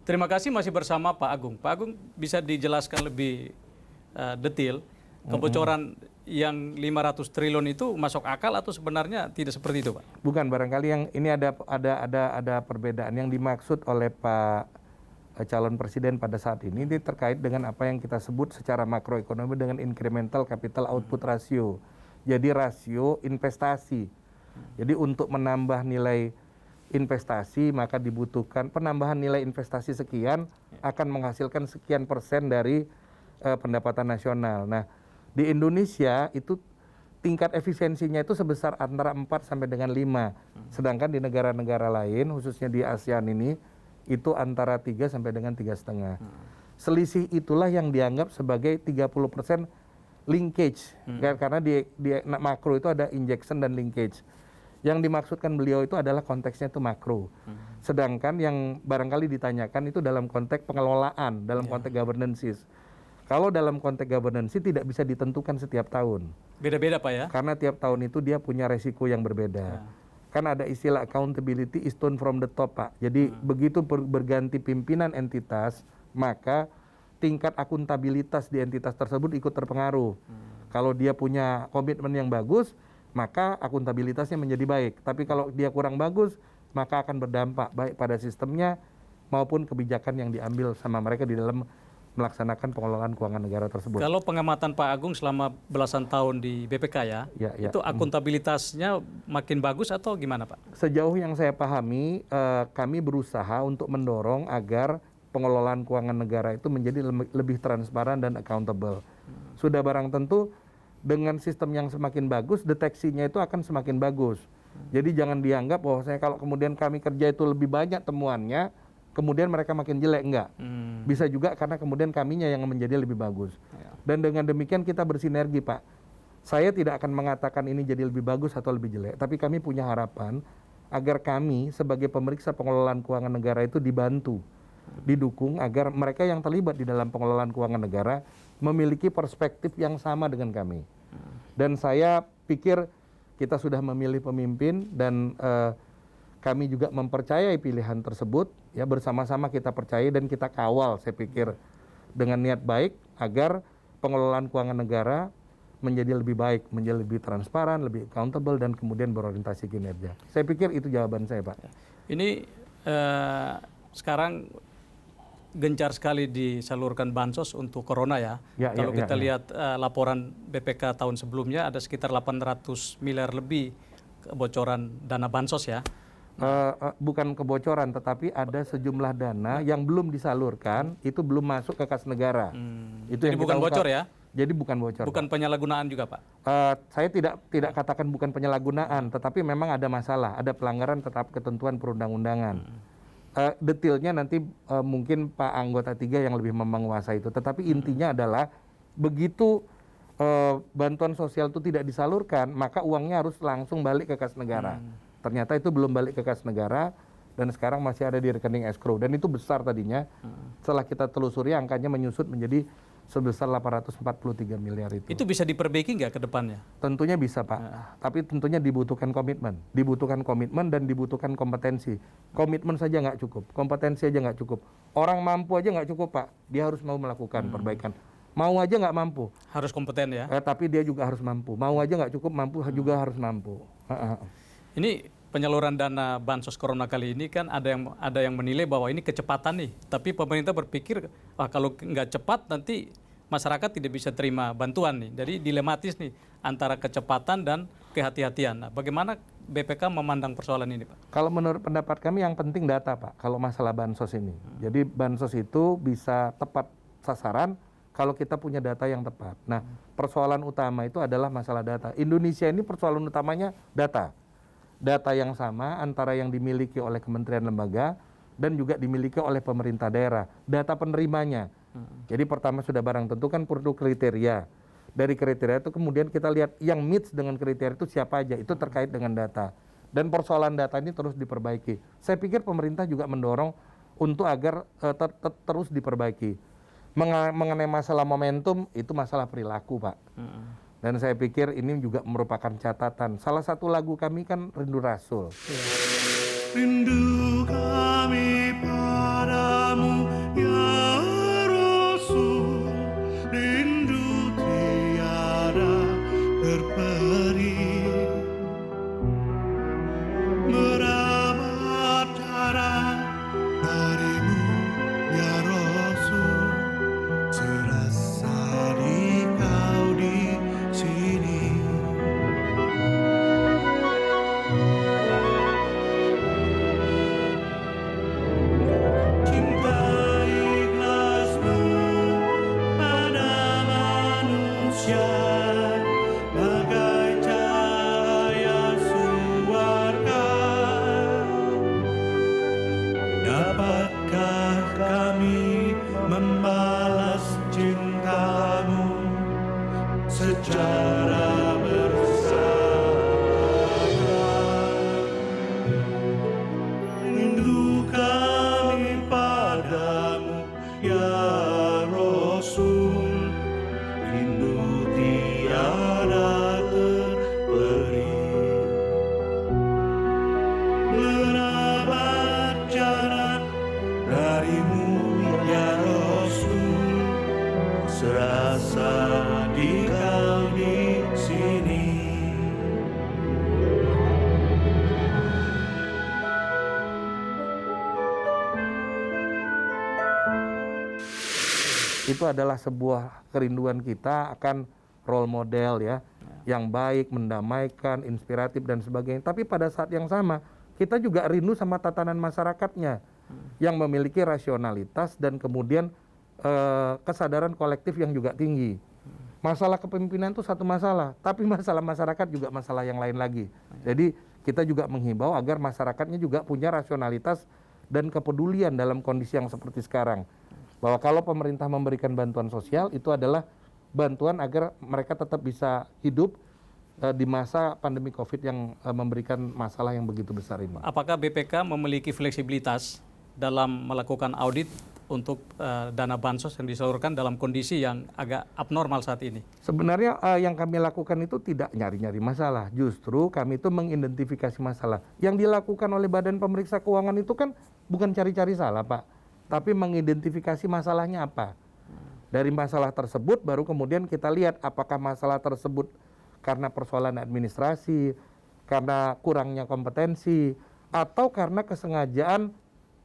Terima kasih masih bersama Pak Agung. Pak Agung bisa dijelaskan lebih detail kebocoran yang 500 triliun itu masuk akal atau sebenarnya tidak seperti itu, Pak? Bukan, barangkali yang ini ada perbedaan yang dimaksud oleh Pak calon presiden pada saat ini terkait dengan apa yang kita sebut secara makroekonomi dengan incremental capital output ratio. Jadi rasio investasi. Jadi untuk menambah nilai investasi maka dibutuhkan penambahan nilai investasi sekian akan menghasilkan sekian persen dari pendapatan nasional. Nah, di Indonesia itu tingkat efisiensinya itu sebesar antara 4 sampai dengan 5. Sedangkan di negara-negara lain khususnya di ASEAN ini itu antara 3 sampai dengan 3,5. Selisih itulah yang dianggap sebagai 30% linkage. Karena di makro itu ada injection dan linkage. Yang dimaksudkan beliau itu adalah konteksnya itu makro. Sedangkan yang barangkali ditanyakan itu dalam konteks pengelolaan, dalam konteks governance. Kalau dalam konteks governance tidak bisa ditentukan setiap tahun. Beda-beda, Pak, ya? Karena tiap tahun itu dia punya resiko yang berbeda. Kan ada istilah accountability is tone from the top, Pak. Jadi begitu berganti pimpinan entitas, maka tingkat akuntabilitas di entitas tersebut ikut terpengaruh. Kalau dia punya komitmen yang bagus, maka akuntabilitasnya menjadi baik. Tapi kalau dia kurang bagus, maka akan berdampak baik pada sistemnya maupun kebijakan yang diambil sama mereka di dalam melaksanakan pengelolaan keuangan negara tersebut. Kalau pengamatan Pak Agung selama belasan tahun di BPK ya. Itu akuntabilitasnya makin bagus atau gimana, Pak? Sejauh yang saya pahami, kami berusaha untuk mendorong agar pengelolaan keuangan negara itu menjadi lebih transparan dan accountable. Sudah barang tentu dengan sistem yang semakin bagus, deteksinya itu akan semakin bagus. Jadi jangan dianggap bahwa kalau kemudian kami kerja itu lebih banyak temuannya, kemudian mereka makin jelek, enggak. Bisa juga karena kemudian kaminya yang menjadi lebih bagus. Dan dengan demikian kita bersinergi, Pak. Saya tidak akan mengatakan ini jadi lebih bagus atau lebih jelek, tapi kami punya harapan agar kami sebagai pemeriksa pengelolaan keuangan negara itu dibantu, didukung agar mereka yang terlibat di dalam pengelolaan keuangan negara memiliki perspektif yang sama dengan kami. Dan saya pikir kita sudah memilih pemimpin dan kami juga mempercayai pilihan tersebut, ya bersama-sama kita percaya dan kita kawal, saya pikir dengan niat baik agar pengelolaan keuangan negara menjadi lebih baik, menjadi lebih transparan, lebih accountable dan kemudian berorientasi kinerja. Saya pikir itu jawaban saya, Pak. Ini sekarang gencar sekali disalurkan bansos untuk corona ya. Kalau kita lihat laporan BPK tahun sebelumnya ada sekitar 800 miliar lebih kebocoran dana bansos ya. Bukan kebocoran, tetapi ada sejumlah dana yang belum disalurkan, itu belum masuk ke kas negara. Itu jadi yang bukan bocor ya? Jadi bukan bocor. Bukan penyalahgunaan juga, Pak? Saya tidak katakan bukan penyalahgunaan, tetapi memang ada masalah, ada pelanggaran tetap ketentuan perundang-undangan. Detailnya nanti mungkin Pak anggota 3 yang lebih menguasai itu. Tetapi intinya adalah begitu bantuan sosial itu tidak disalurkan, maka uangnya harus langsung balik ke kas negara. Ternyata itu belum balik ke kas negara dan sekarang masih ada di rekening escrow. Dan itu besar tadinya. Setelah kita telusuri angkanya menyusut menjadi sebesar 843 miliar itu. Itu bisa diperbaiki nggak ke depannya? Tentunya bisa, Pak. Tapi tentunya dibutuhkan komitmen. Dibutuhkan komitmen dan dibutuhkan kompetensi. Komitmen saja nggak cukup. Kompetensi aja nggak cukup. Orang mampu aja nggak cukup, Pak. Dia harus mau melakukan perbaikan. Mau aja nggak mampu. Harus kompeten ya? Tapi dia juga harus mampu. Mau aja nggak cukup, mampu juga harus mampu. Ini penyaluran dana bansos corona kali ini kan ada yang menilai bahwa ini kecepatan nih. Tapi pemerintah berpikir kalau nggak cepat nanti masyarakat tidak bisa terima bantuan nih. Jadi dilematis nih antara kecepatan dan kehati-hatian. Nah, bagaimana BPK memandang persoalan ini, Pak? Kalau menurut pendapat kami yang penting data, Pak. Kalau masalah bansos ini. Jadi bansos itu bisa tepat sasaran kalau kita punya data yang tepat. Nah, persoalan utama itu adalah masalah data. Indonesia ini persoalan utamanya data. Data yang sama antara yang dimiliki oleh kementerian lembaga dan juga dimiliki oleh pemerintah daerah. Data penerimanya. Jadi pertama sudah barang tentu kan perlu kriteria. Dari kriteria itu kemudian kita lihat yang meets dengan kriteria itu siapa aja. Itu terkait dengan data. Dan persoalan data ini terus diperbaiki. Saya pikir pemerintah juga mendorong untuk agar terus diperbaiki. Mengenai masalah momentum, itu masalah perilaku, Pak. Dan saya pikir ini juga merupakan catatan. Salah satu lagu kami kan Rindu Rasul. Rindu kami padamu. Dapatkah kami membalas cintamu secara bersahabat? Rindu kami padamu, ya Rasul, rindu tiada terperi. Menabat jalan darimu, ya Rasul, serasa dikau di sini. Itu adalah sebuah kerinduan kita akan role model ya, yang baik, mendamaikan, inspiratif dan sebagainya. Tapi pada saat yang sama kita juga rindu sama tatanan masyarakatnya yang memiliki rasionalitas dan kemudian kesadaran kolektif yang juga tinggi. Masalah kepemimpinan itu satu masalah, tapi masalah masyarakat juga masalah yang lain lagi. Jadi kita juga menghimbau agar masyarakatnya juga punya rasionalitas dan kepedulian dalam kondisi yang seperti sekarang. Bahwa kalau pemerintah memberikan bantuan sosial itu adalah bantuan agar mereka tetap bisa hidup di masa pandemi COVID yang memberikan masalah yang begitu besar ini. Apakah BPK memiliki fleksibilitas dalam melakukan audit untuk dana bansos yang disalurkan dalam kondisi yang agak abnormal saat ini? Sebenarnya yang kami lakukan itu tidak nyari-nyari masalah. Justru kami itu mengidentifikasi masalah. Yang dilakukan oleh Badan Pemeriksa Keuangan itu kan bukan cari-cari salah, Pak. Tapi mengidentifikasi masalahnya apa. Dari masalah tersebut baru kemudian kita lihat apakah masalah tersebut karena persoalan administrasi, karena kurangnya kompetensi, atau karena kesengajaan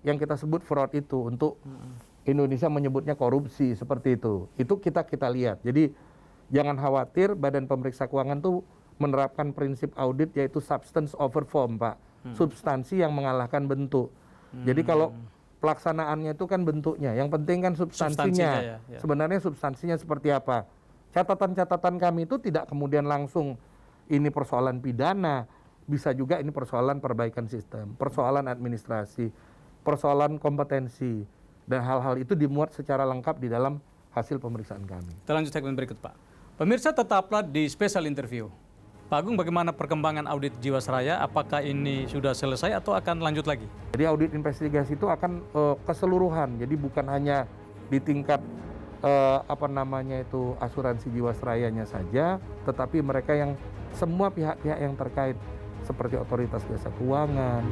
yang kita sebut fraud itu, untuk Indonesia menyebutnya korupsi seperti itu. Itu kita lihat. Jadi jangan khawatir, Badan Pemeriksa Keuangan itu menerapkan prinsip audit yaitu substance over form, Pak. Substansi yang mengalahkan bentuk. Jadi kalau pelaksanaannya itu kan bentuknya, yang penting kan substansinya. Ya. Sebenarnya substansinya seperti apa? Catatan-catatan kami itu tidak kemudian langsung ini persoalan pidana, bisa juga ini persoalan perbaikan sistem, persoalan administrasi, persoalan kompetensi, dan hal-hal itu dimuat secara lengkap di dalam hasil pemeriksaan kami. Kita lanjut segmen berikut, Pak. Pemirsa, tetaplah di special interview. Pak Agung, bagaimana perkembangan audit Jiwasraya? Apakah ini sudah selesai atau akan lanjut lagi? Jadi audit investigasi itu akan keseluruhan, jadi bukan hanya di tingkat asuransi Jiwasrayanya saja, tetapi mereka yang semua pihak-pihak yang terkait seperti otoritas jasa keuangan,